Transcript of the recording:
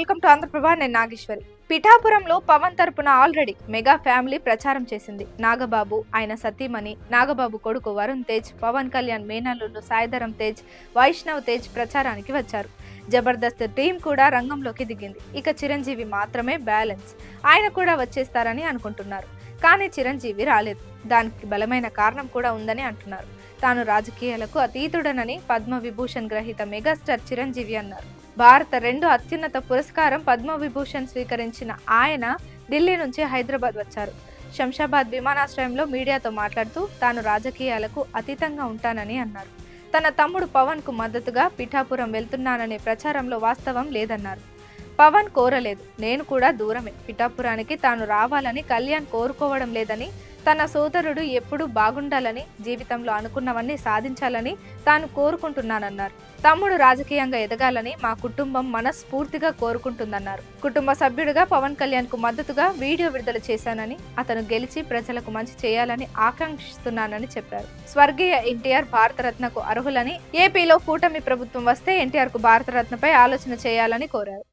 Welcome to Andhraprabha. నేను నాగేశ్వరి. పిఠాపురంలో పవన్ తరపున ఆల్రెడీ మెగా ఫ్యామిలీ ప్రచారం చేసింది. నాగబాబు, ఆయన సతీమణి, నాగబాబు కొడుకు వరుణ్ తేజ్, పవన్ కళ్యాణ్ మేనల్లుడు సాయిధరం తేజ్, వైష్ణవ్ తేజ్ ప్రచారానికి వచ్చారు. జబర్దస్త్ టీం కూడా రంగంలోకి దిగింది. ఇక చిరంజీవి మాత్రమే బ్యాలెన్స్. ఆయన కూడా వచ్చేస్తారని అనుకుంటున్నారు. కానీ చిరంజీవి రాలేదు. దానికి బలమైన కారణం కూడా ఉందని అంటున్నారు. తాను రాజకీయాలకు అతీతుడనని పద్మవిభూషణ్ గ్రహీత మెగాస్టార్ చిరంజీవి అన్నారు. భారత 2 అత్యున్నత పురస్కారం పద్మవిభూషణ్ స్వీకరించిన ఆయన ఢిల్లీ నుంచి హైదరాబాద్ వచ్చారు. శంషాబాద్ విమానాశ్రయంలో మీడియాతో మాట్లాడుతూ తాను రాజకీయాలకు అతీతంగా ఉంటానని అన్నారు. తన తమ్ముడు పవన్ కు మద్దతుగా పిఠాపురం వెళ్తున్నాననే ప్రచారంలో వాస్తవం లేదన్నారు. పవన్ కోరలేదు, నేను కూడా దూరమే. పిఠాపురానికి తాను రావాలని కళ్యాణ్ కోరుకోవడం లేదని, తన సోదరుడు ఎప్పుడూ బాగుండాలని, జీవితంలో అనుకున్నవన్నీ సాధించాలని తాను కోరుకుంటున్నానన్నారు. తమ్ముడు రాజకీయంగా ఎదగాలని మా కుటుంబం మనస్ఫూర్తిగా కోరుకుంటుందన్నారు. కుటుంబ సభ్యుడిగా పవన్ కళ్యాణ్ కు మద్దతుగా వీడియో విడుదల చేశానని, అతను గెలిచి ప్రజలకు మంచి చేయాలని ఆకాంక్షిస్తున్నానని చెప్పారు. స్వర్గీయ ఎన్టీఆర్ భారతరత్నకు అర్హులని, ఏపీలో కూటమి ప్రభుత్వం వస్తే ఎన్టీఆర్ కు భారతరత్నపై ఆలోచన చేయాలని కోరారు.